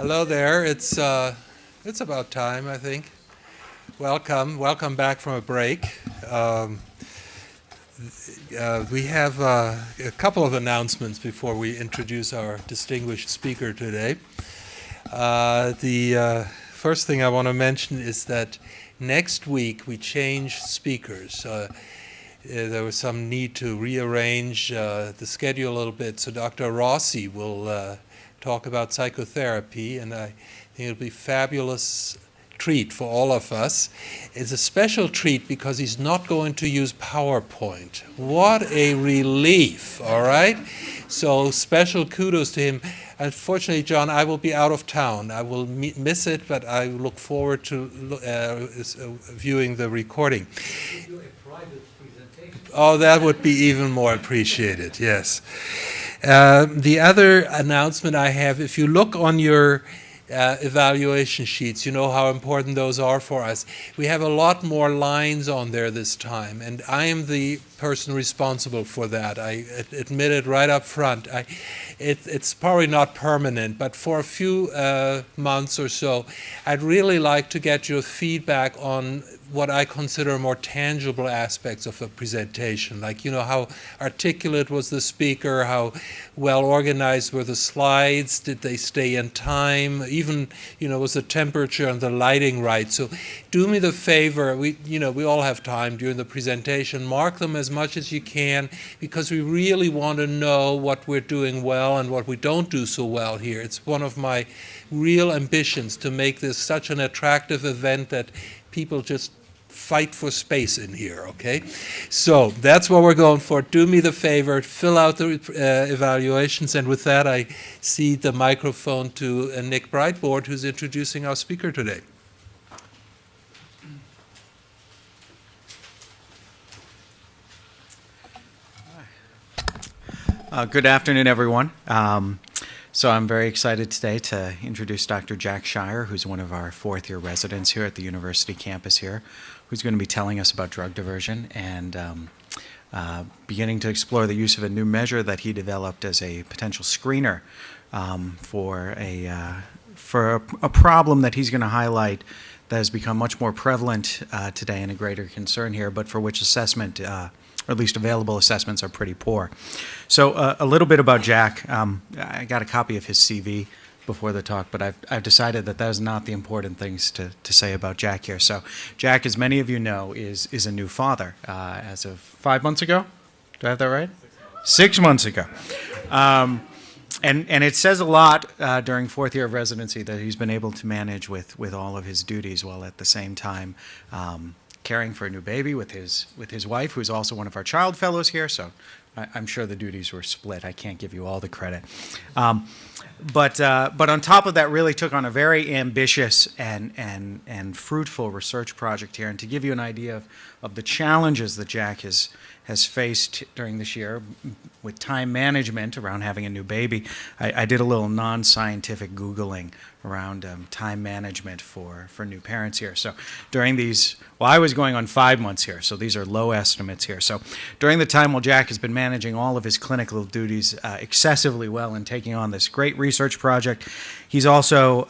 Hello there. It's about time, I think. Welcome back from a break. We have a couple of announcements before we introduce our distinguished speaker today. The first thing I want to mention is that next week we change speakers. There was some need to rearrange the schedule a little bit, so Dr. Rossi will talk about psychotherapy, and I think it'll be a fabulous treat for all of us. It's a special treat because he's not going to use PowerPoint. What a relief, all right? So special kudos to him. Unfortunately, John, I will be out of town. I will miss it, but I look forward to viewing the recording. Do a private presentation. Oh, that would be even more appreciated, yes. The other announcement I have, if you look on your evaluation sheets, you know how important those are for us. We have a lot more lines on there this time, and I am the person responsible for that. I admit it right up front. It's probably not permanent, but for a few months or so, I'd really like to get your feedback on what I consider more tangible aspects of a presentation, like, you know, how articulate was the speaker, how well organized were the slides, did they stay in time, even, you know, was the temperature and the lighting right. So do me the favor, we all have time during the presentation, mark them as much as you can, because we really want to know what we're doing well and what we don't do so well here. It's one of my real ambitions to make this such an attractive event that people just fight for space in here, okay? So that's what we're going for. Do me the favor, fill out the evaluations, and with that I cede the microphone to Nick Breitbord, who's introducing our speaker today. Good afternoon, everyone. So I'm very excited today to introduce Dr. Jack Shire, who's one of our fourth-year residents here at the university campus here, who's going to be telling us about drug diversion and beginning to explore the use of a new measure that he developed as a potential screener for a problem that he's going to highlight that has become much more prevalent today and a greater concern here, but for which assessment or at least available assessments are pretty poor. So a little bit about Jack. I got a copy of his CV before the talk, but I've decided that is not the important things to say about Jack here. So Jack, as many of you know, is a new father as of 5 months ago. Do I have that right? 6 months ago. And it says a lot during fourth year of residency that he's been able to manage with all of his duties while at the same time caring for a new baby with his wife, who's also one of our child fellows here, so I'm sure the duties were split. I can't give you all the credit. But on top of that, really took on a very ambitious and fruitful research project here. And to give you an idea of the challenges that Jack has faced during this year with time management around having a new baby, I did a little non-scientific Googling around time management for new parents here. So during these, well, I was going on 5 months here, so these are low estimates here. So during the time while Jack has been managing all of his clinical duties excessively well and taking on this great research project, he's also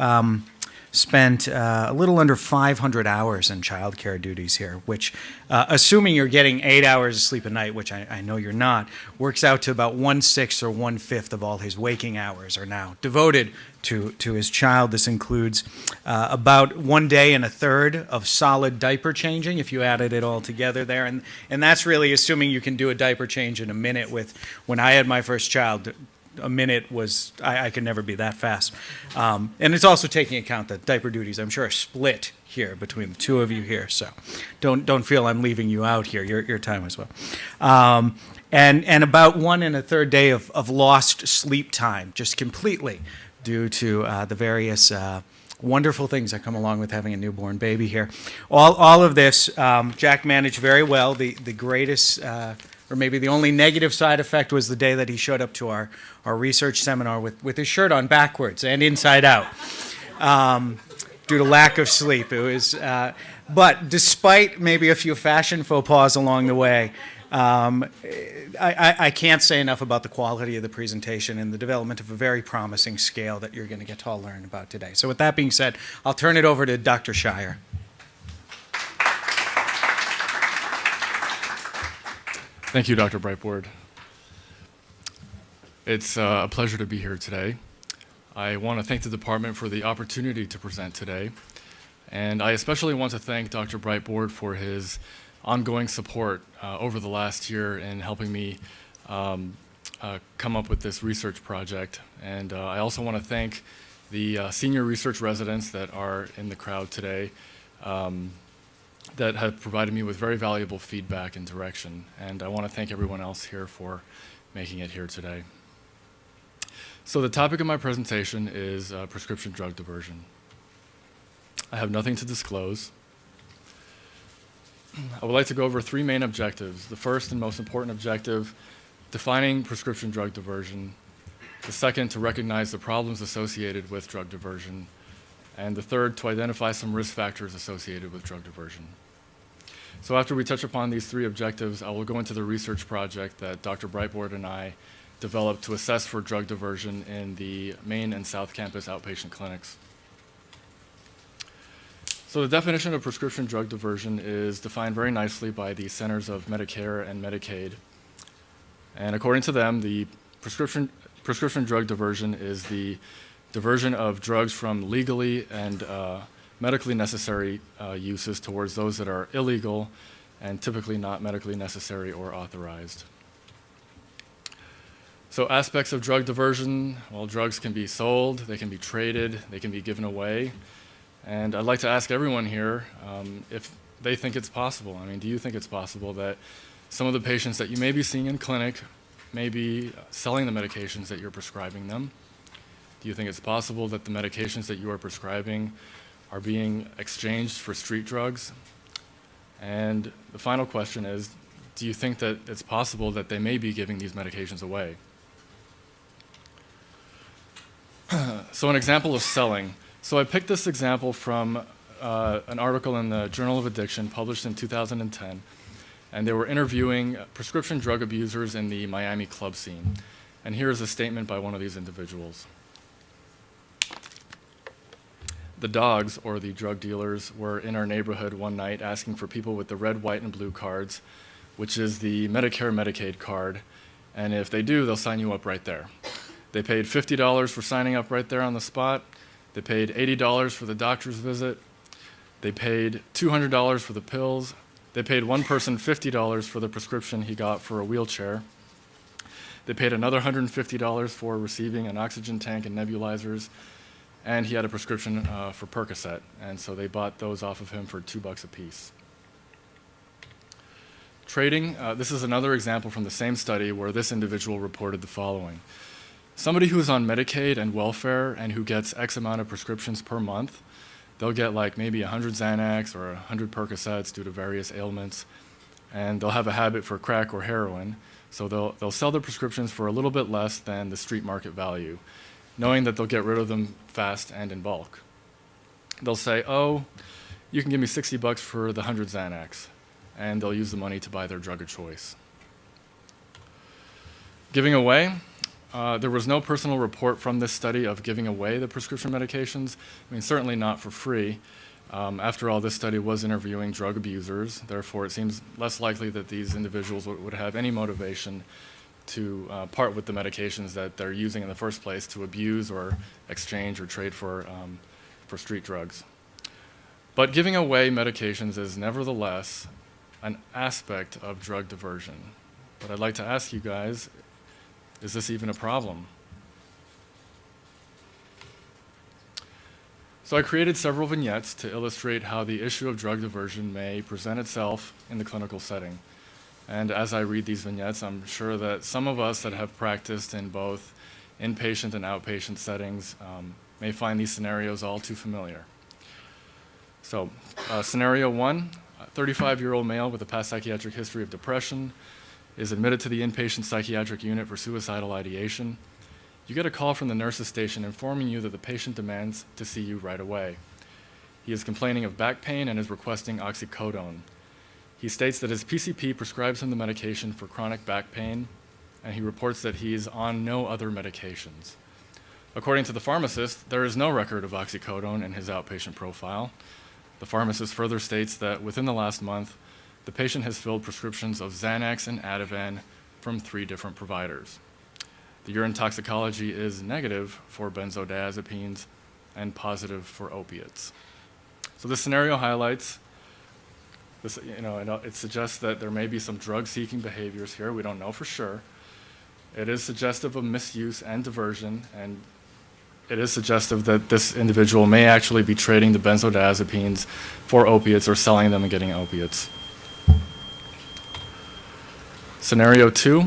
spent a little under 500 hours in childcare duties here, which, assuming you're getting 8 hours of sleep a night, which I know you're not, works out to about 1/6 or 1/5 of all his waking hours are now devoted to his child. This includes about 1 day and a third of solid diaper changing, if you added it all together there. And that's really assuming you can do a diaper change in a minute. When I had my first child, a minute was, I could never be that fast. And it's also taking account that diaper duties, I'm sure, are split here between the two of you here. So don't feel I'm leaving you out here, your time as well. And about 1 1/3 day of lost sleep time, just completely due to the various wonderful things that come along with having a newborn baby here. All of this, Jack managed very well. The greatest, or maybe the only negative side effect was the day that he showed up to our research seminar with his shirt on backwards and inside out due to lack of sleep. It was, but despite maybe a few fashion faux pas along the way, I can't say enough about the quality of the presentation and the development of a very promising scale that you're going to get to all learn about today. So with that being said, I'll turn it over to Dr. Shire. Thank you, Dr. Brightboard. It's a pleasure to be here today. I want to thank the department for the opportunity to present today. And I especially want to thank Dr. Brightboard for his ongoing support over the last year in helping me come up with this research project. And I also want to thank the senior research residents that are in the crowd today that have provided me with very valuable feedback and direction. And I want to thank everyone else here for making it here today. So the topic of my presentation is prescription drug diversion. I have nothing to disclose. I would like to go over three main objectives. The first and most important objective, defining prescription drug diversion. The second, to recognize the problems associated with drug diversion. And the third, to identify some risk factors associated with drug diversion. So after we touch upon these three objectives, I will go into the research project that Dr. Brightboard and I developed to assess for drug diversion in the Main and South Campus outpatient clinics. So the definition of prescription drug diversion is defined very nicely by the Centers of Medicare and Medicaid. And according to them, the prescription drug diversion is the diversion of drugs from legally and medically necessary uses towards those that are illegal and typically not medically necessary or authorized. So aspects of drug diversion, well, drugs can be sold, they can be traded, they can be given away. And I'd like to ask everyone here if they think it's possible. I mean, do you think it's possible that some of the patients that you may be seeing in clinic may be selling the medications that you're prescribing them? Do you think it's possible that the medications that you are prescribing are being exchanged for street drugs? And the final question is, do you think that it's possible that they may be giving these medications away? So an example of selling. So I picked this example from an article in the Journal of Addiction published in 2010, and they were interviewing prescription drug abusers in the Miami club scene. And here is a statement by one of these individuals. The dogs, or the drug dealers, were in our neighborhood one night asking for people with the red, white, and blue cards, which is the Medicare Medicaid card, and if they do, they'll sign you up right there. They paid $50 for signing up right there on the spot. They paid $80 for the doctor's visit. They paid $200 for the pills. They paid one person $50 for the prescription he got for a wheelchair. They paid another $150 for receiving an oxygen tank and nebulizers, and he had a prescription for Percocet, and so they bought those off of him for $2 a piece. Trading, this is another example from the same study where this individual reported the following. Somebody who's on Medicaid and welfare and who gets X amount of prescriptions per month, they'll get like maybe 100 Xanax or 100 Percocets due to various ailments, and they'll have a habit for crack or heroin, so they'll sell their prescriptions for a little bit less than the street market value, knowing that they'll get rid of them fast and in bulk. They'll say, oh, you can give me $60 for the 100 Xanax, and they'll use the money to buy their drug of choice. Giving away. There was no personal report from this study of giving away the prescription medications. I mean, certainly not for free. After all, this study was interviewing drug abusers. Therefore, it seems less likely that these individuals would have any motivation to part with the medications that they're using in the first place to abuse or exchange or trade for street drugs. But giving away medications is nevertheless an aspect of drug diversion. But I'd like to ask you guys, is this even a problem? So I created several vignettes to illustrate how the issue of drug diversion may present itself in the clinical setting. And as I read these vignettes, I'm sure that some of us that have practiced in both inpatient and outpatient settings may find these scenarios all too familiar. So scenario one, a 35-year-old male with a past psychiatric history of depression is admitted to the inpatient psychiatric unit for suicidal ideation. You get a call from the nurse's station informing you that the patient demands to see you right away. He is complaining of back pain and is requesting oxycodone. He states that his PCP prescribes him the medication for chronic back pain, and he reports that he is on no other medications. According to the pharmacist, there is no record of oxycodone in his outpatient profile. The pharmacist further states that within the last month, the patient has filled prescriptions of Xanax and Ativan from 3 different providers. The urine toxicology is negative for benzodiazepines and positive for opiates. So this scenario highlights this, it suggests that there may be some drug-seeking behaviors here. We don't know for sure. It is suggestive of misuse and diversion, and it is suggestive that this individual may actually be trading the benzodiazepines for opiates or selling them and getting opiates. Scenario 2,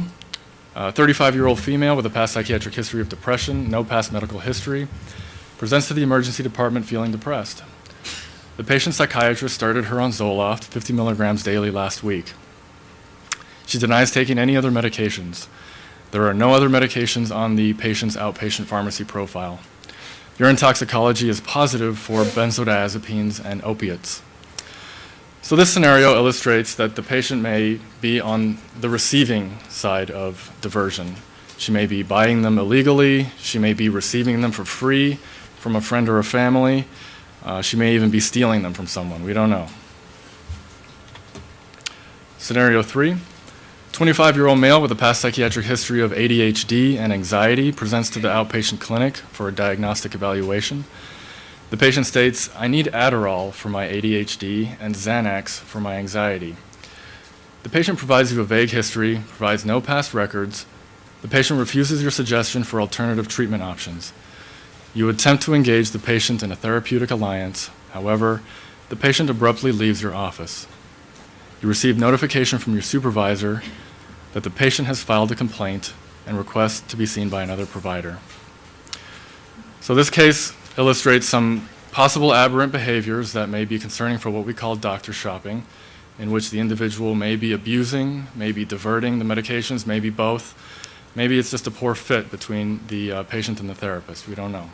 a 35-year-old female with a past psychiatric history of depression, no past medical history, presents to the emergency department feeling depressed. The patient's psychiatrist started her on Zoloft, 50 milligrams daily last week. She denies taking any other medications. There are no other medications on the patient's outpatient pharmacy profile. Urine toxicology is positive for benzodiazepines and opiates. So this scenario illustrates that the patient may be on the receiving side of diversion. She may be buying them illegally. She may be receiving them for free from a friend or a family. She may even be stealing them from someone. We don't know. Scenario 3. 25-year-old male with a past psychiatric history of ADHD and anxiety presents to the outpatient clinic for a diagnostic evaluation. The patient states, "I need Adderall for my ADHD and Xanax for my anxiety." The patient provides you a vague history, provides no past records. The patient refuses your suggestion for alternative treatment options. You attempt to engage the patient in a therapeutic alliance. However, the patient abruptly leaves your office. You receive notification from your supervisor that the patient has filed a complaint and requests to be seen by another provider. So this case illustrates some possible aberrant behaviors that may be concerning for what we call doctor shopping, in which the individual may be abusing, may be diverting the medications, maybe both. Maybe it's just a poor fit between the patient and the therapist. We don't know.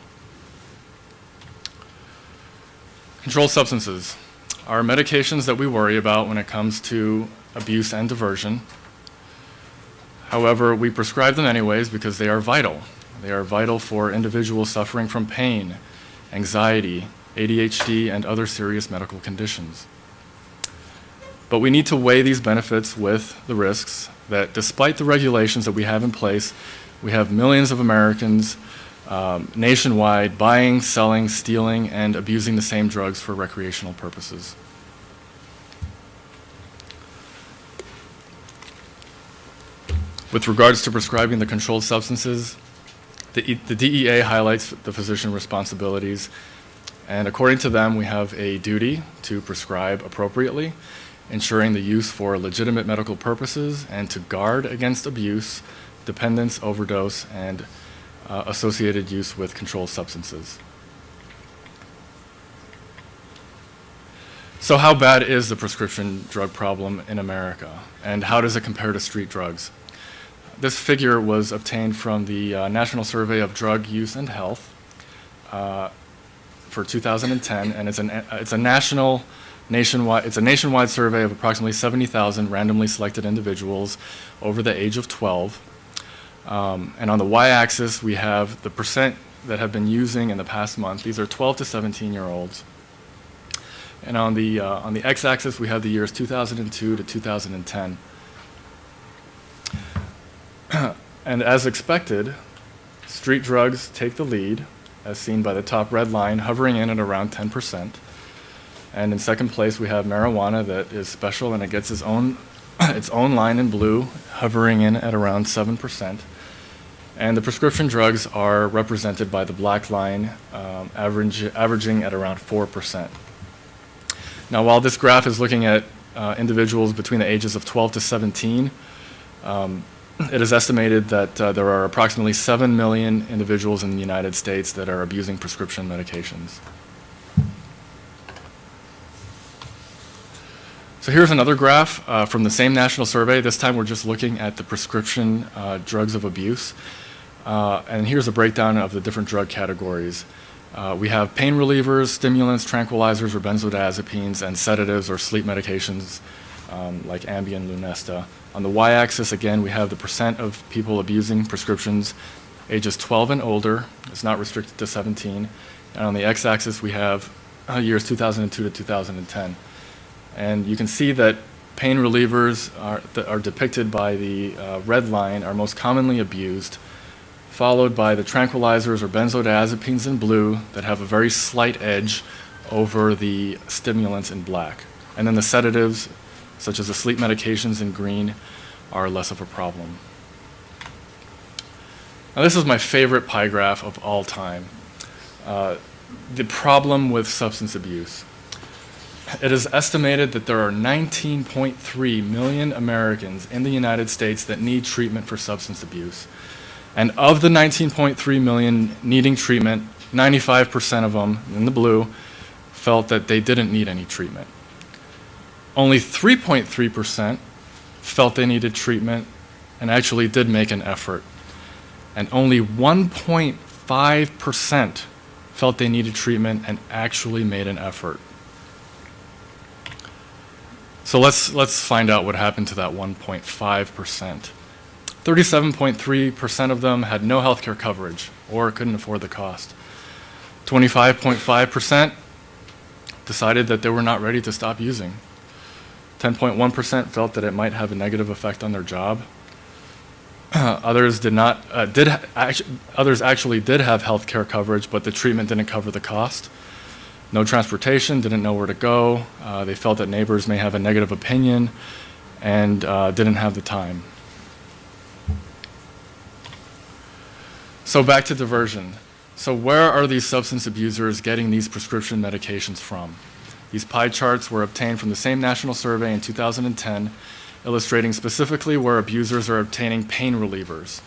Controlled substances are medications that we worry about when it comes to abuse and diversion. However, we prescribe them anyways because they are vital. They are vital for individuals suffering from pain, anxiety, ADHD, and other serious medical conditions. But we need to weigh these benefits with the risks that despite the regulations that we have in place, we have millions of Americans nationwide buying, selling, stealing, and abusing the same drugs for recreational purposes. With regards to prescribing the controlled substances, the DEA highlights the physician responsibilities, and according to them, we have a duty to prescribe appropriately, ensuring the use for legitimate medical purposes, and to guard against abuse, dependence, overdose, and associated use with controlled substances. So how bad is the prescription drug problem in America, and how does it compare to street drugs? This figure was obtained from the National Survey of Drug Use and Health for 2010, and it's a nationwide survey of approximately 70,000 randomly selected individuals over the age of 12. And on the y-axis, we have the percent that have been using in the past month. These are 12 to 17-year-olds. And on the x-axis, we have the years 2002 to 2010. And as expected, street drugs take the lead, as seen by the top red line, hovering in at around 10%. And in second place, we have marijuana that is special, and it gets its own line in blue, hovering in at around 7%. And the prescription drugs are represented by the black line, averaging at around 4%. Now, while this graph is looking at individuals between the ages of 12 to 17, it is estimated that there are approximately 7 million individuals in the United States that are abusing prescription medications. So here's another graph from the same national survey. This time we're just looking at the prescription drugs of abuse. And here's a breakdown of the different drug categories. We have pain relievers, stimulants, tranquilizers or benzodiazepines, and sedatives or sleep medications like Ambien, Lunesta. On the y-axis, again, we have the percent of people abusing prescriptions ages 12 and older. It's not restricted to 17. And on the x-axis, we have years 2002 to 2010. And you can see that pain relievers that are depicted by the red line are most commonly abused, followed by the tranquilizers or benzodiazepines in blue that have a very slight edge over the stimulants in black. And then the sedatives, such as the sleep medications in green, are less of a problem. Now, this is my favorite pie graph of all time. The problem with substance abuse. It is estimated that there are 19.3 million Americans in the United States that need treatment for substance abuse. And of the 19.3 million needing treatment, 95% of them, in the blue, felt that they didn't need any treatment. Only 3.3% felt they needed treatment and actually did make an effort. And only 1.5% felt they needed treatment and actually made an effort. So let's find out what happened to that 1.5%. 37.3% of them had no health care coverage or couldn't afford the cost. 25.5% decided that they were not ready to stop using. 10.1% felt that it might have a negative effect on their job. Others actually did have health care coverage, but the treatment didn't cover the cost. No transportation, didn't know where to go. They felt that neighbors may have a negative opinion and didn't have the time. So back to diversion. So where are these substance abusers getting these prescription medications from? These pie charts were obtained from the same national survey in 2010, illustrating specifically where abusers are obtaining pain relievers.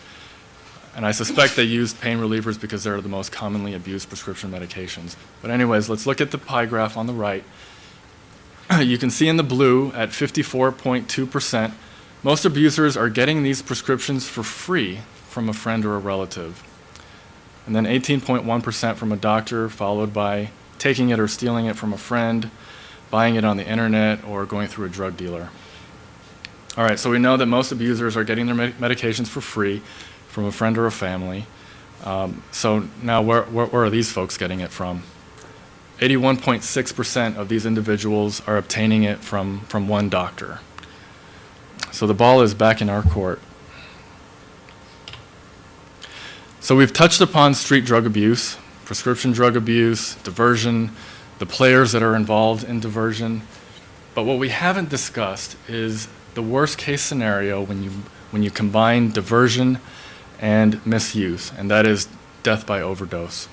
And I suspect they used pain relievers because they're the most commonly abused prescription medications. But anyways, let's look at the pie graph on the right. You can see in the blue at 54.2%, most abusers are getting these prescriptions for free from a friend or a relative. And then 18.1% from a doctor, followed by taking it or stealing it from a friend, buying it on the internet, or going through a drug dealer. All right, so we know that most abusers are getting their medications for free from a friend or a family. So now where are these folks getting it from? 81.6% of these individuals are obtaining it from one doctor. So the ball is back in our court. So we've touched upon street drug abuse, prescription drug abuse, diversion, the players that are involved in diversion. But what we haven't discussed is the worst case scenario when you combine diversion and misuse, and that is death by overdose.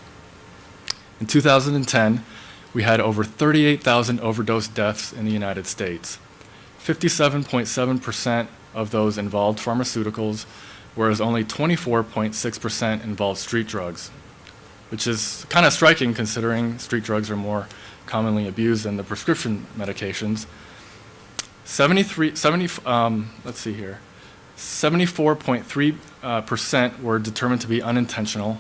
In 2010, we had over 38,000 overdose deaths in the United States. 57.7% of those involved pharmaceuticals, whereas only 24.6% involved street drugs, which is kind of striking considering street drugs are more commonly abused than the prescription medications. 74.3% were determined to be unintentional.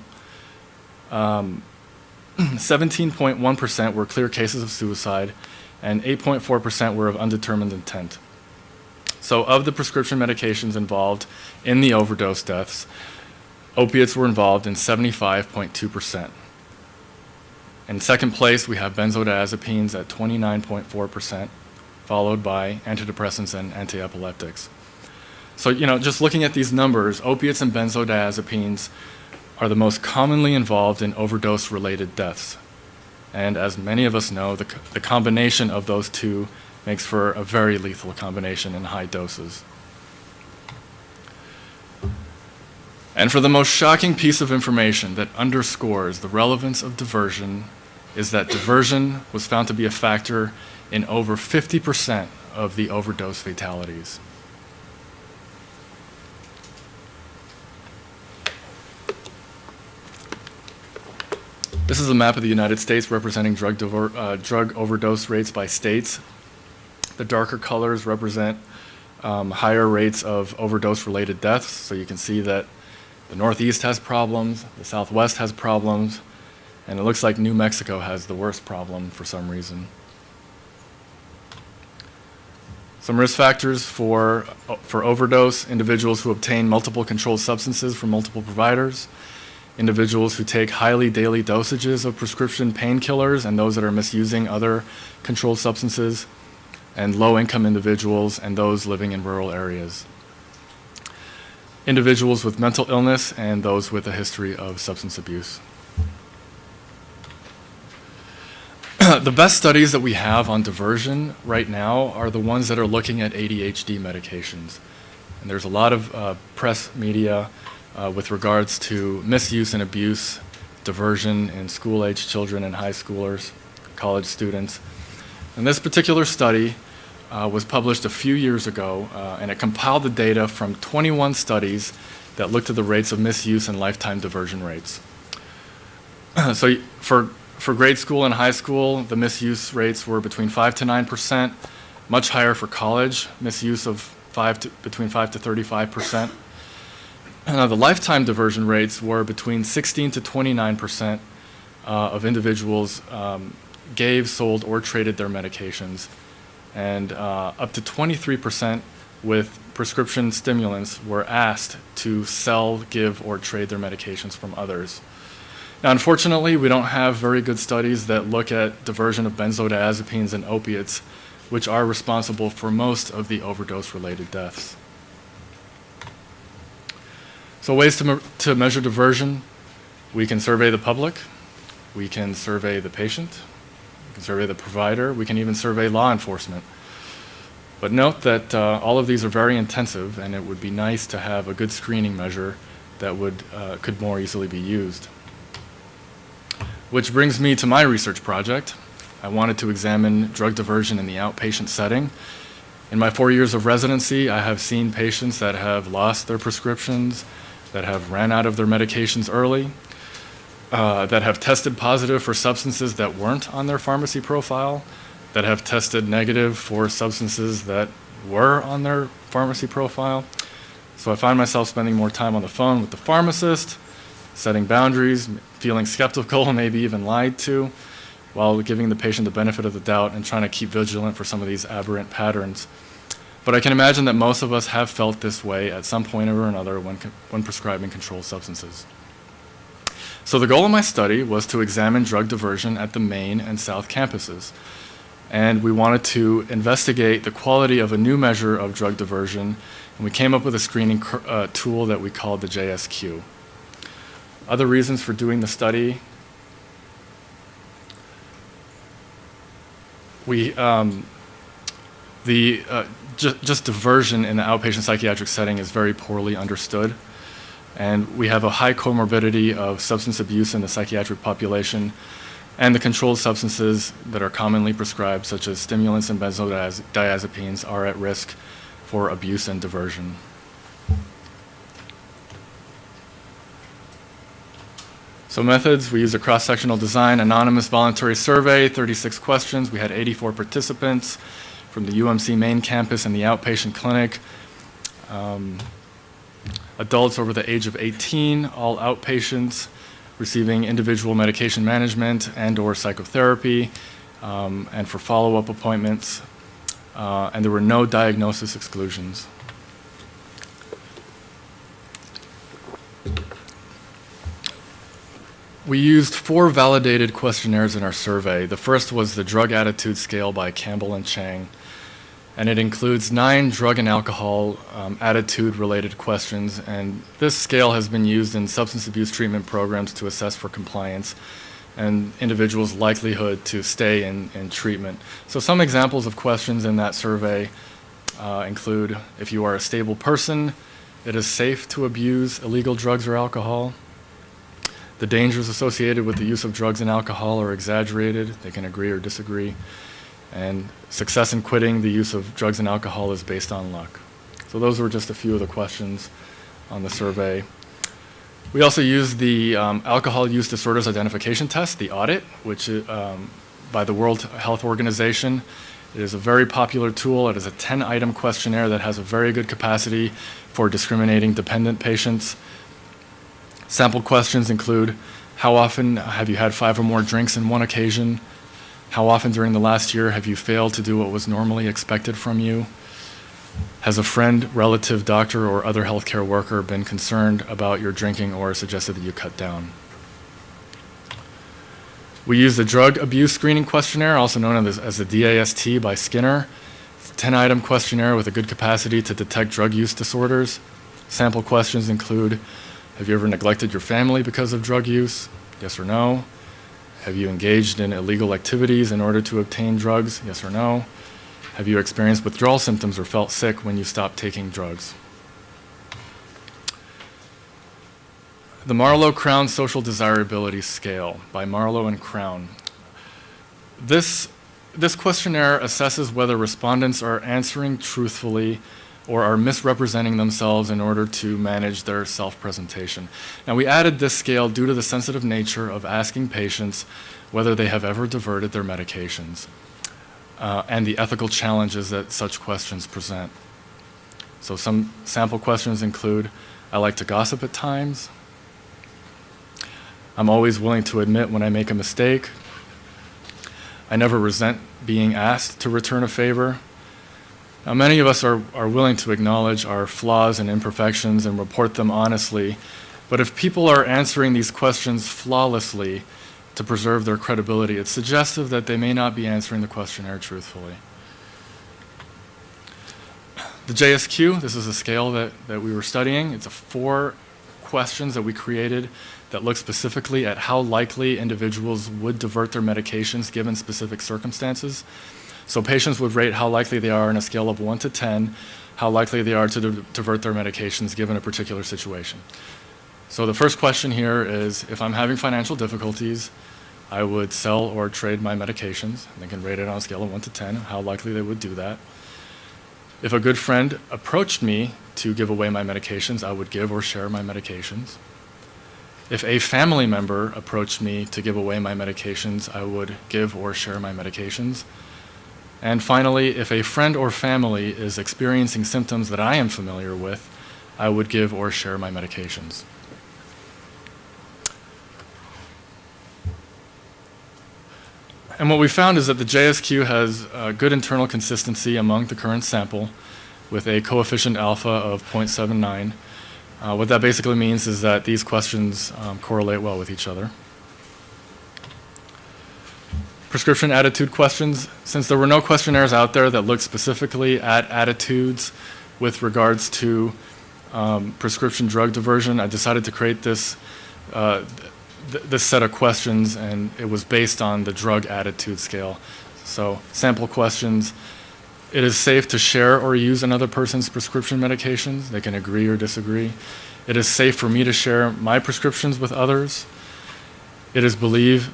17.1% were clear cases of suicide, and 8.4% were of undetermined intent. So of the prescription medications involved in the overdose deaths, opiates were involved in 75.2%. In second place, we have benzodiazepines at 29.4%, followed by antidepressants and antiepileptics. So, just looking at these numbers, opiates and benzodiazepines are the most commonly involved in overdose-related deaths. And as many of us know, the combination of those two makes for a very lethal combination in high doses. And for the most shocking piece of information that underscores the relevance of diversion is that diversion was found to be a factor in over 50% of the overdose fatalities. This is a map of the United States representing drug overdose rates by states. The darker colors represent higher rates of overdose-related deaths. So you can see that the Northeast has problems, the Southwest has problems, and it looks like New Mexico has the worst problem for some reason. Some risk factors for overdose: individuals who obtain multiple controlled substances from multiple providers, individuals who take highly daily dosages of prescription painkillers and those that are misusing other controlled substances, and low-income individuals and those living in rural areas. Individuals with mental illness and those with a history of substance abuse. The best studies that we have on diversion right now are the ones that are looking at ADHD medications. And there's a lot of press media with regards to misuse and abuse, diversion in school-age children and high schoolers, college students. And this particular study was published a few years ago, and it compiled the data from 21 studies that looked at the rates of misuse and lifetime diversion rates. So for grade school and high school, the misuse rates were between 5 to 9%, much higher for college, misuse of between 5 to 35%. The lifetime diversion rates were between 16 to 29% of individuals gave, sold, or traded their medications, and up to 23% with prescription stimulants were asked to sell, give, or trade their medications from others. Now, unfortunately, we don't have very good studies that look at diversion of benzodiazepines and opiates, which are responsible for most of the overdose-related deaths. So ways to measure diversion: we can survey the public, we can survey the patient, we can survey the provider, we can even survey law enforcement. But note that all of these are very intensive, and it would be nice to have a good screening measure that could more easily be used. Which brings me to my research project. I wanted to examine drug diversion in the outpatient setting. In my 4 years of residency, I have seen patients that have lost their prescriptions, that have ran out of their medications early, that have tested positive for substances that weren't on their pharmacy profile, that have tested negative for substances that were on their pharmacy profile. So I find myself spending more time on the phone with the pharmacist, setting boundaries, feeling skeptical, maybe even lied to, while giving the patient the benefit of the doubt and trying to keep vigilant for some of these aberrant patterns. But I can imagine that most of us have felt this way at some point or another when prescribing controlled substances. So the goal of my study was to examine drug diversion at the main and south campuses. And we wanted to investigate the quality of a new measure of drug diversion, and we came up with a screening tool that we called the JSQ. Other reasons for doing the study: just diversion in the outpatient psychiatric setting is very poorly understood, and we have a high comorbidity of substance abuse in the psychiatric population, and the controlled substances that are commonly prescribed, such as stimulants and benzodiazepines, are at risk for abuse and diversion. So methods: we used a cross-sectional design, anonymous voluntary survey, 36 questions. We had 84 participants from the UMC main campus and the outpatient clinic. Adults over the age of 18, all outpatients, receiving individual medication management and/or psychotherapy, and for follow-up appointments. And there were no diagnosis exclusions. We used 4 validated questionnaires in our survey. The first was the Drug Attitude Scale by Campbell and Chang, and it includes 9 drug and alcohol attitude-related questions, and this scale has been used in substance abuse treatment programs to assess for compliance and individuals' likelihood to stay in treatment. So some examples of questions in that survey include: if you are a stable person, it is safe to abuse illegal drugs or alcohol. The dangers associated with the use of drugs and alcohol are exaggerated. They can agree or disagree. And success in quitting the use of drugs and alcohol is based on luck. So those were just a few of the questions on the survey. We also used the Alcohol Use Disorders Identification Test, the audit, which by the World Health Organization. It is a very popular tool. It is a 10-item questionnaire that has a very good capacity for discriminating dependent patients. Sample questions include: how often have you had 5 or more drinks in one occasion? How often during the last year have you failed to do what was normally expected from you? Has a friend, relative, doctor, or other healthcare worker been concerned about your drinking or suggested that you cut down? We use the Drug Abuse Screening Questionnaire, also known as the DAST by Skinner. It's a 10-item questionnaire with a good capacity to detect drug use disorders. Sample questions include, have you ever neglected your family because of drug use? Yes or no? Have you engaged in illegal activities in order to obtain drugs? Yes or no? Have you experienced withdrawal symptoms or felt sick when you stopped taking drugs? The Marlowe-Crown Social Desirability Scale by Marlowe and Crown. This questionnaire assesses whether respondents are answering truthfully or are misrepresenting themselves in order to manage their self-presentation. Now, we added this scale due to the sensitive nature of asking patients whether they have ever diverted their medications. And the ethical challenges that such questions present. So some sample questions include, I like to gossip at times. I'm always willing to admit when I make a mistake. I never resent being asked to return a favor. Now, many of us are willing to acknowledge our flaws and imperfections and report them honestly, but if people are answering these questions flawlessly, to preserve their credibility, it's suggestive that they may not be answering the questionnaire truthfully. The JSQ, this is a scale that we were studying. It's 4 questions that we created that look specifically at how likely individuals would divert their medications given specific circumstances. So patients would rate how likely they are on a scale of 1 to 10, how likely they are to divert their medications given a particular situation. So the first question here is, if I'm having financial difficulties, I would sell or trade my medications. They can rate it on a scale of 1 to 10, how likely they would do that. If a good friend approached me to give away my medications, I would give or share my medications. If a family member approached me to give away my medications, I would give or share my medications. And finally, if a friend or family is experiencing symptoms that I am familiar with, I would give or share my medications. And what we found is that the JSQ has good internal consistency among the current sample with a coefficient alpha of 0.79. What that basically means is that these questions correlate well with each other. Prescription attitude questions. Since there were no questionnaires out there that looked specifically at attitudes with regards to prescription drug diversion, I decided to create this set of questions, and it was based on the drug attitude scale. So sample questions. It is safe to share or use another person's prescription medications. They can agree or disagree. It is safe for me to share my prescriptions with others. I believe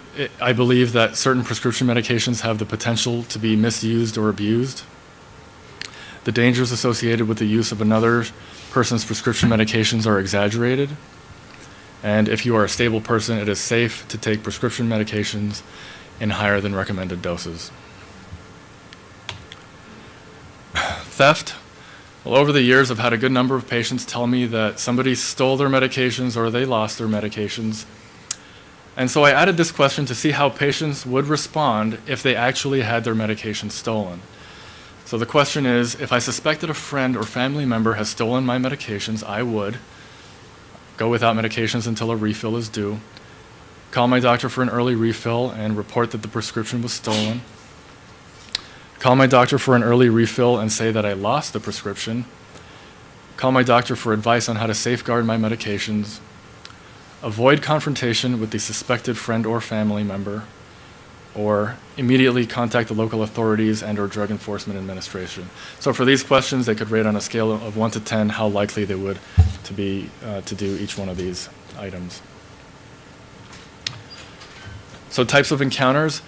that certain prescription medications have the potential to be misused or abused. The dangers associated with the use of another person's prescription medications are exaggerated. And if you are a stable person, it is safe to take prescription medications in higher than recommended doses. Theft. Well, over the years, I've had a good number of patients tell me that somebody stole their medications or they lost their medications. And so I added this question to see how patients would respond if they actually had their medication stolen. So the question is, if I suspected a friend or family member has stolen my medications, I would go without medications until a refill is due, call my doctor for an early refill and report that the prescription was stolen, call my doctor for an early refill and say that I lost the prescription, call my doctor for advice on how to safeguard my medications, avoid confrontation with the suspected friend or family member, or immediately contact the local authorities and or Drug Enforcement Administration. So for these questions, they could rate on a scale of 1 to 10 how likely they would to do each one of these items. So types of encounters.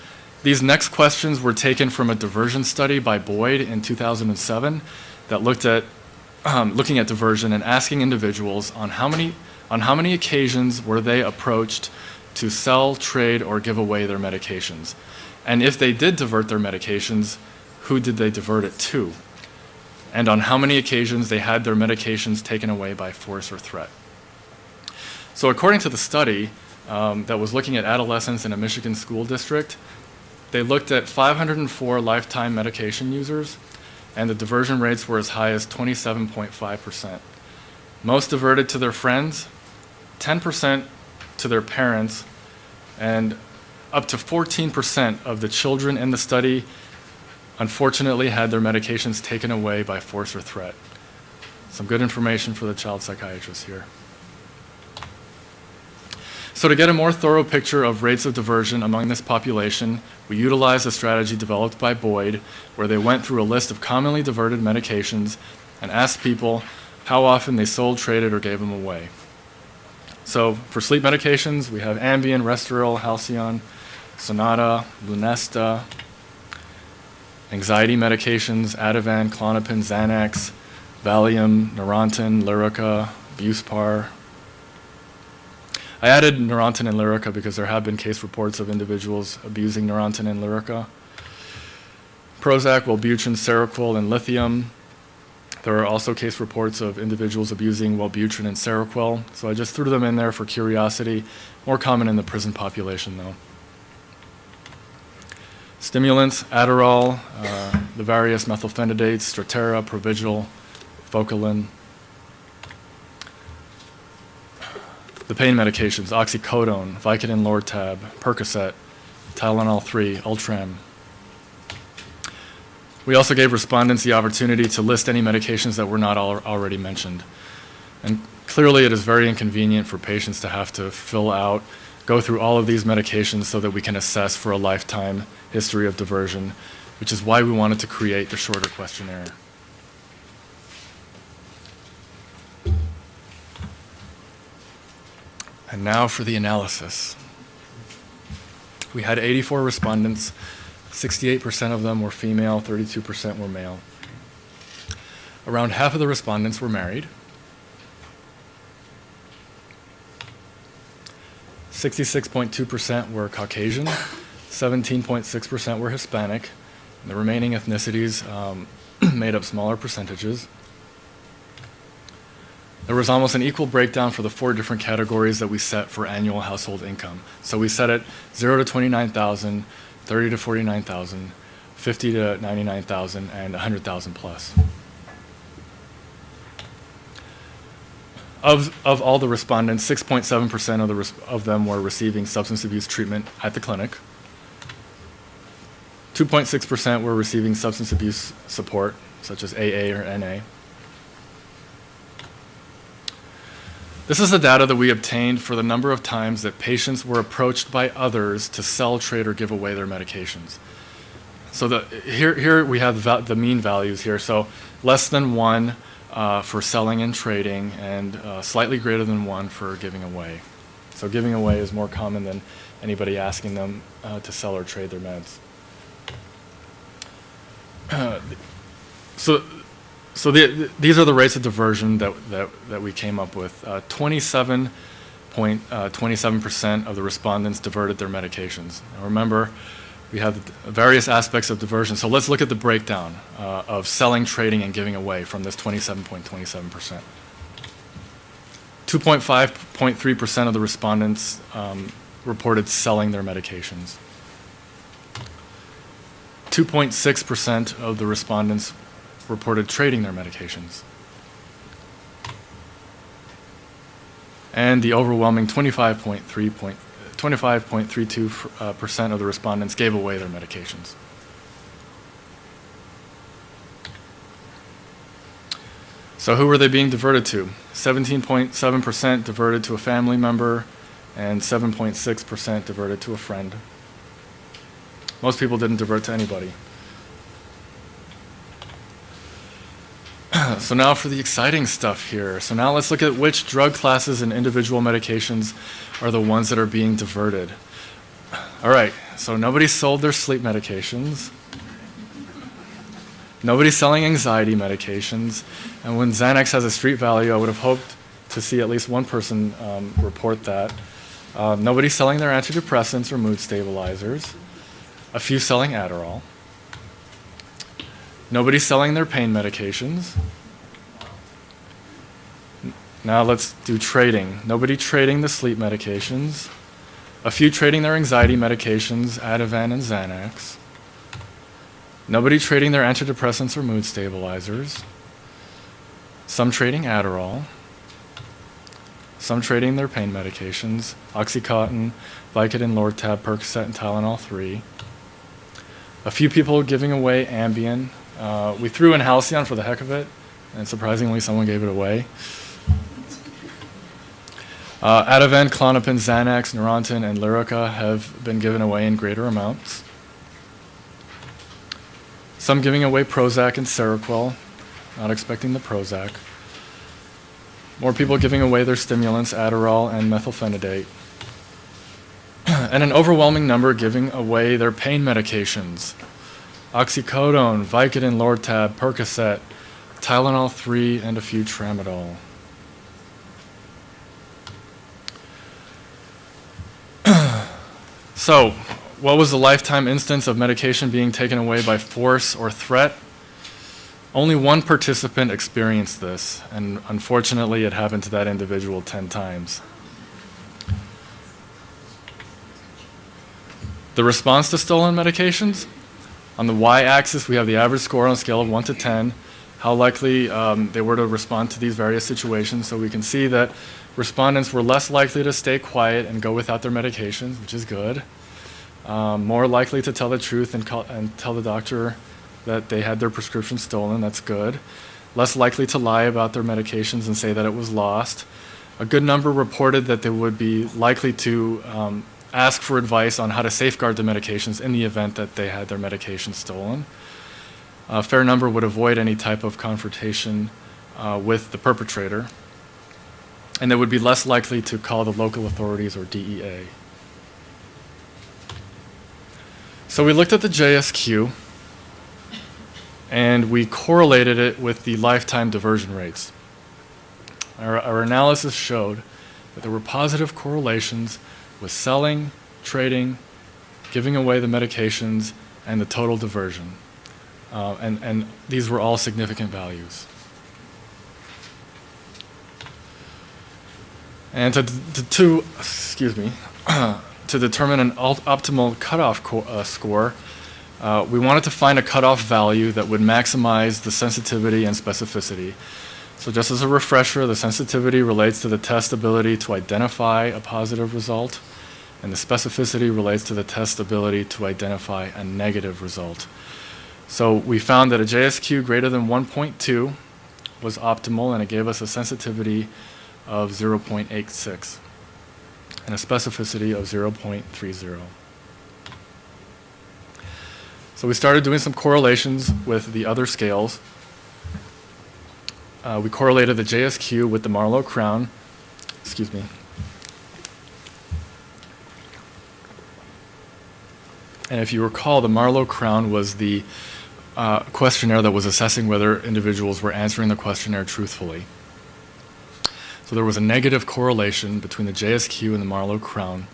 These next questions were taken from a diversion study by Boyd in 2007 that looked at looking at diversion and asking individuals on how many occasions were they approached to sell, trade, or give away their medications. And if they did divert their medications, who did they divert it to? And on how many occasions they had their medications taken away by force or threat. So according to the study that was looking at adolescents in a Michigan school district, they looked at 504 lifetime medication users, and the diversion rates were as high as 27.5%. Most diverted to their friends, 10% to their parents, and up to 14% of the children in the study unfortunately had their medications taken away by force or threat. Some good information for the child psychiatrist here. So to get a more thorough picture of rates of diversion among this population, we utilized a strategy developed by Boyd, where they went through a list of commonly diverted medications and asked people how often they sold, traded, or gave them away. So for sleep medications, we have Ambien, Restoril, Halcyon, Sonata, Lunesta. Anxiety medications, Ativan, Klonopin, Xanax, Valium, Neurontin, Lyrica, Buspar. I added Neurontin and Lyrica because there have been case reports of individuals abusing Neurontin and Lyrica. Prozac, Wellbutrin, Seroquel, and lithium. There are also case reports of individuals abusing Wellbutrin and Seroquel, so I just threw them in there for curiosity. More common in the prison population, though. Stimulants, Adderall, the various methylphenidates, Strattera, Provigil, Focalin. The pain medications, oxycodone, Vicodin, Lortab, Percocet, Tylenol 3, Ultram. We also gave respondents the opportunity to list any medications that were not already mentioned. And clearly it is very inconvenient for patients to have to go through all of these medications so that we can assess for a lifetime history of diversion, which is why we wanted to create the shorter questionnaire. And now for the analysis. We had 84 respondents, 68% of them were female, 32% were male. Around half of the respondents were married. 66.2% were Caucasian, 17.6% were Hispanic, and the remaining ethnicities made up smaller percentages. There was almost an equal breakdown for the 4 different categories that we set for annual household income. So we set it 0 to 29,000, 30 to 49,000, 50 to 99,000, and 100,000 plus. Of all the respondents, 6.7% of them were receiving substance abuse treatment at the clinic. 2.6% were receiving substance abuse support, such as AA or NA. This is the data that we obtained for the number of times that patients were approached by others to sell, trade, or give away their medications. So here we have the mean values here. So less than 1 for selling and trading, and slightly greater than 1 for giving away. So giving away is more common than anybody asking them to sell or trade their meds. These are the rates of diversion that we came up with. 27.27% of the respondents diverted their medications. Now remember, we have various aspects of diversion. So let's look at the breakdown of selling, trading, and giving away from this 27.27%. 2.3% of the respondents reported selling their medications. 2.6% of the respondents reported trading their medications. And the overwhelming 25.32% of the respondents gave away their medications. So who were they being diverted to? 17.7% diverted to a family member, and 7.6% diverted to a friend. Most people didn't divert to anybody. So now for the exciting stuff here. So now let's look at which drug classes and individual medications are the ones that are being diverted. All right, so nobody sold their sleep medications. Nobody's selling anxiety medications. And when Xanax has a street value, I would have hoped to see at least one person report that. Nobody's selling their antidepressants or mood stabilizers. A few selling Adderall. Nobody's selling their pain medications. Now let's do trading. Nobody trading the sleep medications. A few trading their anxiety medications, Ativan and Xanax. Nobody trading their antidepressants or mood stabilizers. Some trading Adderall. Some trading their pain medications, Oxycontin, Vicodin, Lortab, Percocet, and Tylenol 3. A few people giving away Ambien. We threw in Halcyon for the heck of it, and surprisingly someone gave it away. Ativan, Klonopin, Xanax, Neurontin, and Lyrica have been given away in greater amounts. Some giving away Prozac and Seroquel, not expecting the Prozac. More people giving away their stimulants, Adderall and methylphenidate. And an overwhelming number giving away their pain medications. Oxycodone, Vicodin, Lortab, Percocet, Tylenol 3, and a few Tramadol. So, what was the lifetime instance of medication being taken away by force or threat? Only one participant experienced this, and unfortunately it happened to that individual 10 times. The response to stolen medications? On the y-axis, we have the average score on a scale of 1 to 10, how likely they were to respond to these various situations. So we can see that respondents were less likely to stay quiet and go without their medications, which is good. More likely to tell the truth and tell the doctor that they had their prescription stolen, that's good. Less likely to lie about their medications and say that it was lost. A good number reported that they would be likely to ask for advice on how to safeguard the medications in the event that they had their medications stolen. A fair number would avoid any type of confrontation with the perpetrator. And they would be less likely to call the local authorities or DEA. So we looked at the JSQ, and we correlated it with the lifetime diversion rates. Our analysis showed that there were positive correlations with selling, trading, giving away the medications, and the total diversion. And these were all significant values. And to determine an optimal cutoff score, we wanted to find a cutoff value that would maximize the sensitivity and specificity. So just as a refresher, the sensitivity relates to the test ability to identify a positive result, and the specificity relates to the test ability to identify a negative result. So we found that a JSQ greater than 1.2 was optimal, and it gave us a sensitivity of 0.86 and a specificity of 0.30. So we started doing some correlations with the other scales. We correlated the JSQ with the Marlowe Crown. Excuse me. And if you recall, the Marlowe Crown was the questionnaire that was assessing whether individuals were answering the questionnaire truthfully. So there was a negative correlation between the JSQ and the Marlowe Crown.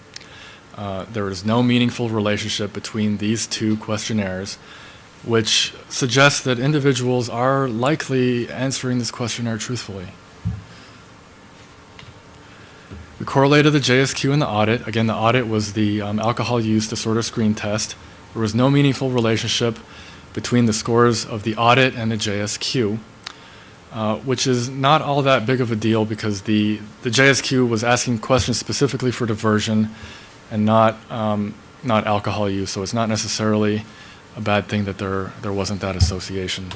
There is no meaningful relationship between these two questionnaires, which suggests that individuals are likely answering this questionnaire truthfully. We correlated the JSQ and the audit. Again, the audit was the alcohol use disorder screen test. There was no meaningful relationship between the scores of the audit and the JSQ, which is not all that big of a deal because the JSQ was asking questions specifically for diversion and not alcohol use, so it's not necessarily a bad thing that there wasn't that association.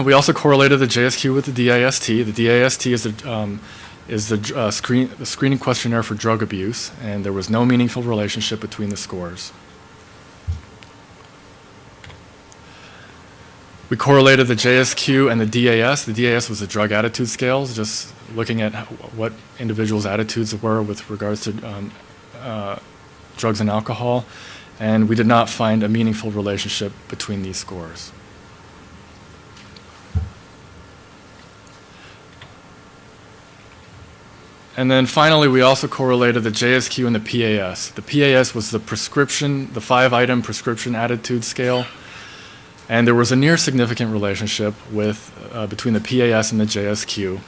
We also correlated the JSQ with the DIST. The DIST is the screening questionnaire for drug abuse, and there was no meaningful relationship between the scores. We correlated the JSQ and the DAS. The DAS was the drug attitude scales, just looking at what individuals' attitudes were with regards to drugs and alcohol, and we did not find a meaningful relationship between these scores. And then finally, we also correlated the JSQ and the PAS. The PAS was the 5-item prescription attitude scale. And there was a near significant relationship between the PAS and the JSQ.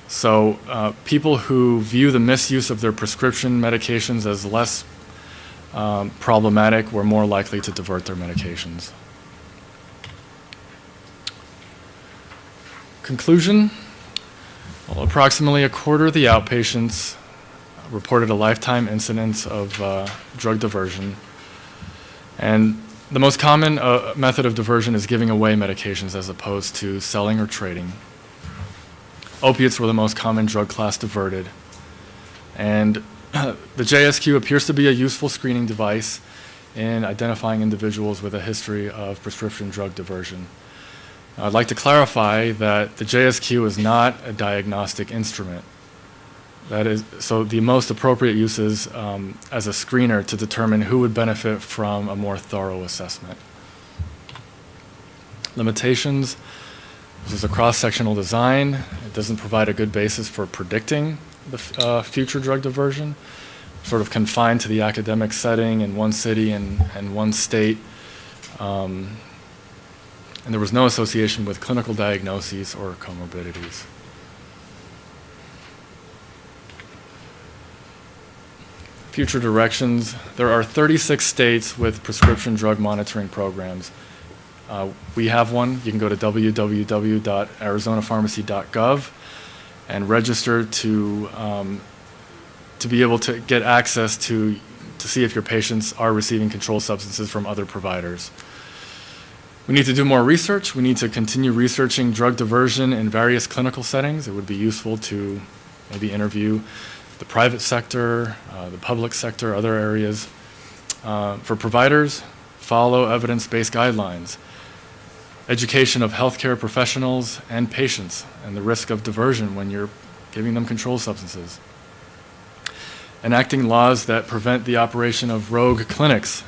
So people who view the misuse of their prescription medications as less problematic, we're more likely to divert their medications. Conclusion, well, approximately a quarter of the outpatients reported a lifetime incidence of drug diversion. And the most common method of diversion is giving away medications as opposed to selling or trading. Opiates were the most common drug class diverted. And the JSQ appears to be a useful screening device in identifying individuals with a history of prescription drug diversion. I'd like to clarify that the JSQ is not a diagnostic instrument. That is, so the most appropriate use is as a screener to determine who would benefit from a more thorough assessment. Limitations, this is a cross-sectional design. It doesn't provide a good basis for predicting the future drug diversion, sort of confined to the academic setting in one city and one state. And there was no association with clinical diagnoses or comorbidities. Future directions, there are 36 states with prescription drug monitoring programs. We have one. You can go to www.arizonapharmacy.gov and register to be able to get access to see if your patients are receiving controlled substances from other providers. We need to do more research. We need to continue researching drug diversion in various clinical settings. It would be useful to maybe interview the private sector, the public sector, other areas. For providers, follow evidence-based guidelines. Education of healthcare professionals and patients and the risk of diversion when you're giving them controlled substances. Enacting laws that prevent the operation of rogue clinics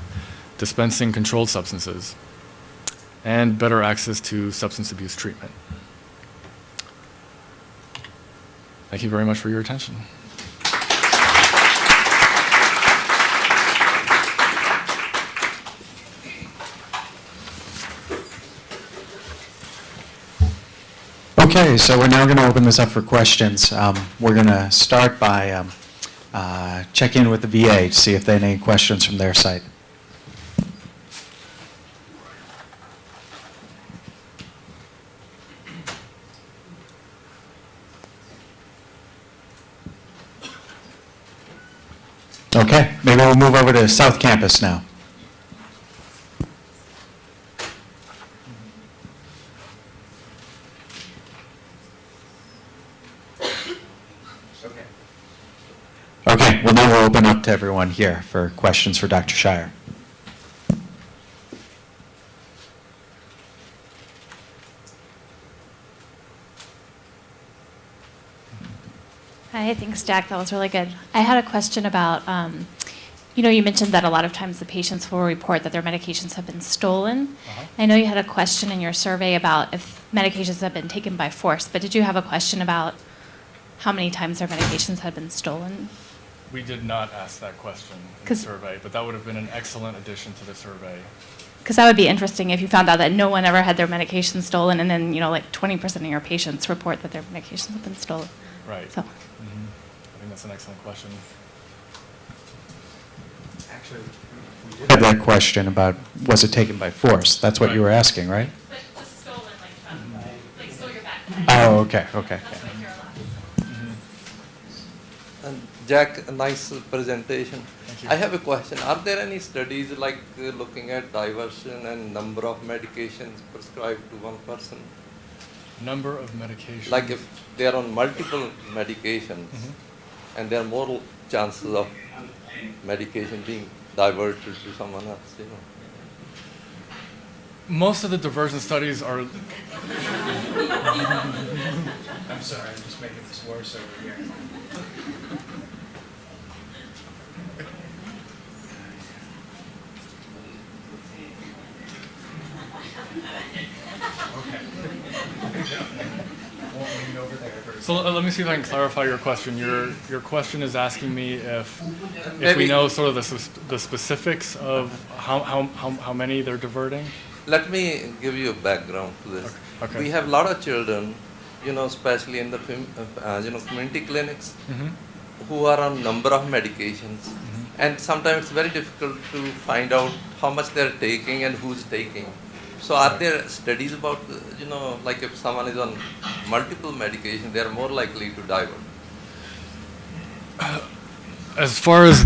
dispensing controlled substances, and better access to substance abuse treatment. Thank you very much for your attention. Okay, so we're now going to open this up for questions. We're going to start by checking in with the VA to see if they have any questions from their side. Okay, maybe we'll move over to South Campus now. Okay, well now we'll open up to everyone here for questions for Dr. Shire. Hi, thanks, Jack. That was really good. I had a question about, you mentioned that a lot of times the patients will report that their medications have been stolen. I know you had a question in your survey about if medications have been taken by force, but did you have a question about how many times their medications had been stolen? We did not ask that question in the survey, but that would have been an excellent addition to the survey. Because that would be interesting if you found out that no one ever had their medication stolen, and then, like 20% of your patients report that their medications have been stolen. Right. So. I think that's an excellent question. Actually, we did have that question about was it taken by force? That's what you were asking, right? But just stolen, like stole your backpack. Oh, okay, okay. That's what you're allowed. And Jack, a nice presentation. Thank you. I have a question. Are there any studies like looking at diversion and number of medications prescribed to one person? Number of medications. Like if they are on multiple medications and there are more chances of medication being diverted to someone else, Most of the diversion studies are... I'm sorry, I'm just making this worse over here. So let me see if I can clarify your question. Your question is asking me if we Maybe- know sort of the specifics of how many they're diverting. Let me give you a background to this. Okay. We have a lot of children, especially in the community clinics. who are on number of medications, and sometimes it's very difficult to find out how much they're taking and who's taking. So are there studies about, like if someone is on multiple medication, they're more likely to divert? As far as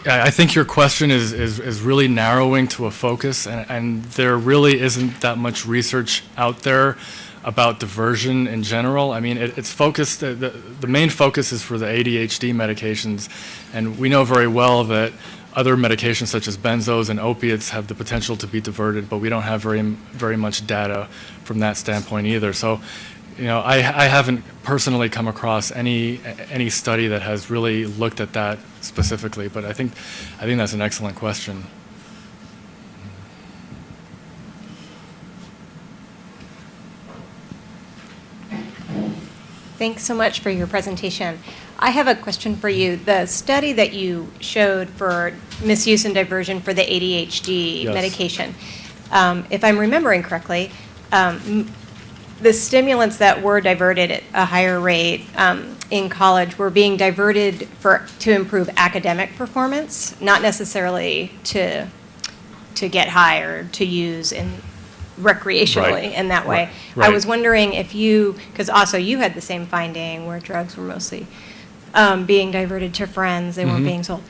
I think your question is really narrowing to a focus, and there really isn't that much research out there about diversion in general. I mean, it's focused, the main focus is for the ADHD medications, and we know very well that other medications such as benzos and opiates have the potential to be diverted, but we don't have very much data from that standpoint either. So, I haven't personally come across any study that has really looked at that specifically, but I think that's an excellent question. Thanks so much for your presentation. I have a question for you. The study that you showed for misuse and diversion for the ADHD Yes. medication, if I'm remembering correctly, the stimulants that were diverted at a higher rate in college were being diverted to improve academic performance, not necessarily to get high or to use recreationally Right. in that way. Right. I was wondering if because also you had the same finding where drugs were mostly being diverted to friends, they weren't being sold.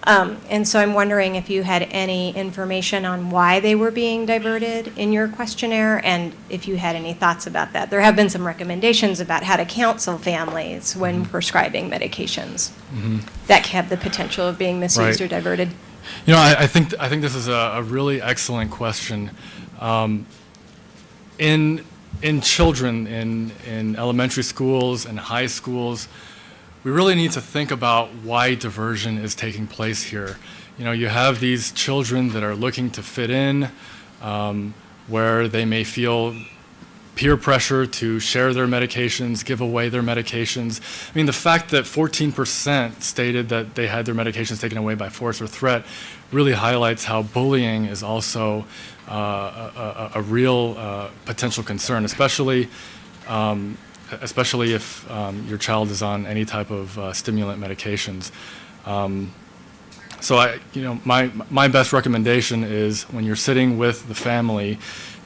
And so I'm wondering if you had any information on why they were being diverted in your questionnaire, and if you had any thoughts about that. There have been some recommendations about how to counsel families when prescribing medications that have the potential of being misused Right. or diverted. I think this is a really excellent question. In children, in elementary schools and high schools, we really need to think about why diversion is taking place here. You have these children that are looking to fit in, where they may feel peer pressure to share their medications, give away their medications. I mean, the fact that 14% stated that they had their medications taken away by force or threat really highlights how bullying is also a real potential concern, especially if your child is on any type of stimulant medications. So my best recommendation is when you're sitting with the family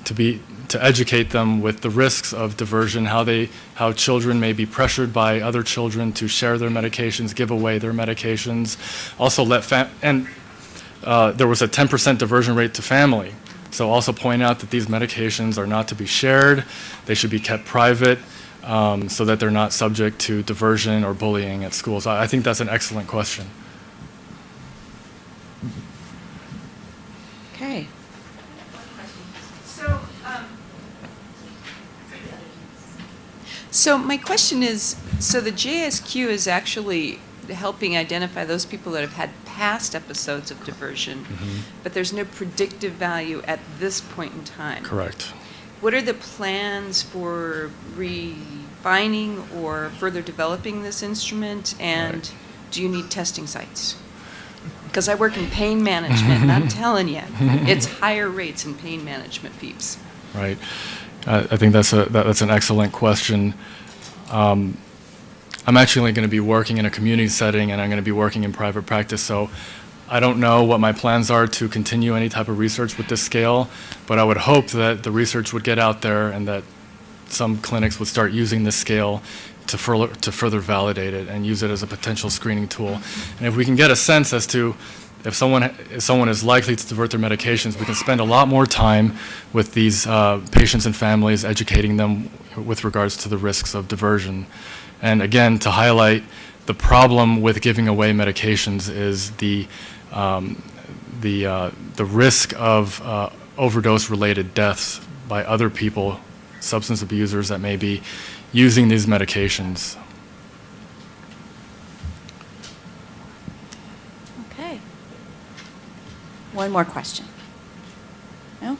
to educate them with the risks of diversion, how children may be pressured by other children to share their medications, give away their medications. Also there was a 10% diversion rate to family. So also point out that these medications are not to be shared. They should be kept private, so that they're not subject to diversion or bullying at school. So I think that's an excellent question. Okay. So my question is, so the JSQ is actually helping identify those people that have had past episodes of diversion, but there's no predictive value at this point in time. Correct. What are the plans for refining or further developing this instrument, and Right. do you need testing sites? Because I work in pain management, and I'm telling you, it's higher rates in pain management, peeps. Right. I think that's an excellent question. I'm actually going to be working in a community setting, and I'm going to be working in private practice, so I don't know what my plans are to continue any type of research with this scale, but I would hope that the research would get out there and that some clinics would start using this scale to further validate it and use it as a potential screening tool. And if we can get a sense as to if someone is likely to divert their medications, we can spend a lot more time with these patients and families, educating them with regards to the risks of diversion. And again, to highlight the problem with giving away medications is the risk of overdose-related deaths by other people, substance abusers that may be using these medications. Okay. One more question. No?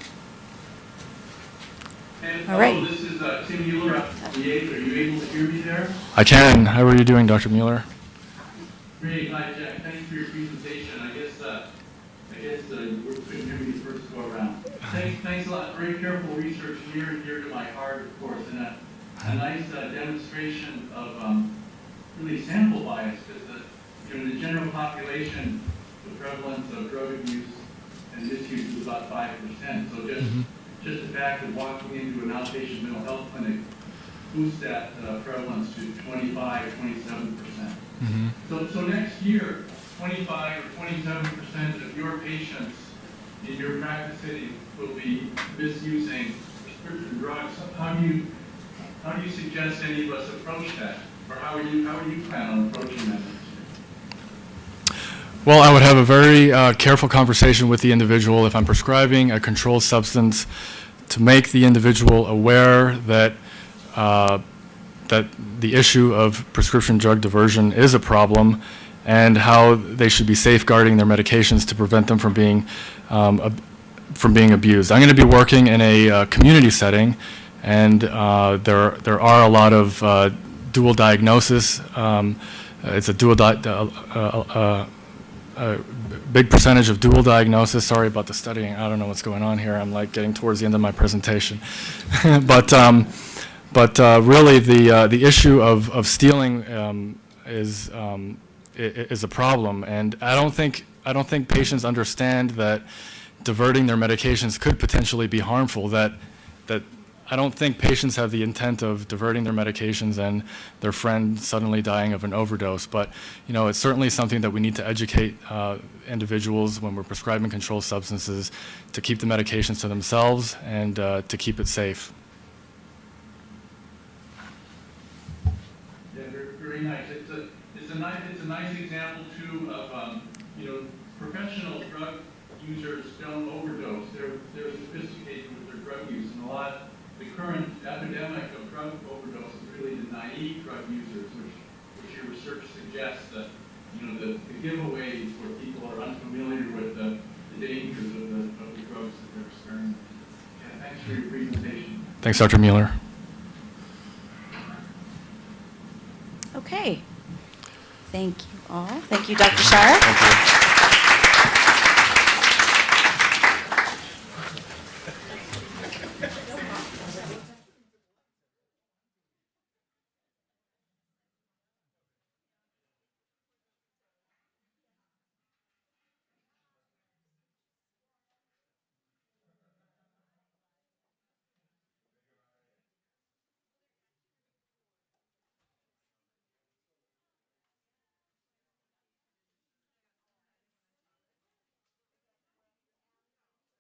And, All right. hello, this is Tim Mueller at the 8th. Are you able to hear me there? I can. How are you doing, Dr. Mueller? Great. Hi, Jack. Thanks for your presentation. I guess you couldn't hear me the first go around. Thanks a lot. Very careful research, near and dear to my heart, of course, and a nice demonstration of really sample bias, because in the general population, the prevalence of drug abuse and misuse is about 5%. So just the fact of walking into an outpatient mental health clinic boosts that prevalence to 25 or 27%. So next year, 25 or 27% of your patients in your practice setting will be misusing prescription drugs. How do you suggest any of us approach that, or how are you plan on approaching that? Well, I would have a very careful conversation with the individual if I'm prescribing a controlled substance to make the individual aware that that the issue of prescription drug diversion is a problem, and how they should be safeguarding their medications to prevent them from being abused. I'm going to be working in a community setting, and there are a lot of dual diagnosis. It's a big percentage of dual diagnosis. Sorry about the studying. I don't know what's going on here. I'm like getting towards the end of my presentation, but really the issue of stealing is a problem, and I don't think patients understand that diverting their medications could potentially be harmful. That I don't think patients have the intent of diverting their medications and their friend suddenly dying of an overdose. But it's certainly something that we need to educate individuals when we're prescribing controlled substances to keep the medications to themselves and to keep it safe. Yeah, very nice. It's a nice example too of professional drug users don't overdose. They're sophisticated with their drug use, and the current epidemic of drug overdose is really the naive drug users, which your research suggests that the giveaways where people are unfamiliar with the dangers of the drugs that they're experimenting. Yeah, thanks for your presentation. Thanks, Dr. Mueller. Okay. Thank you all. Thank you, Dr. Shire. Thank you.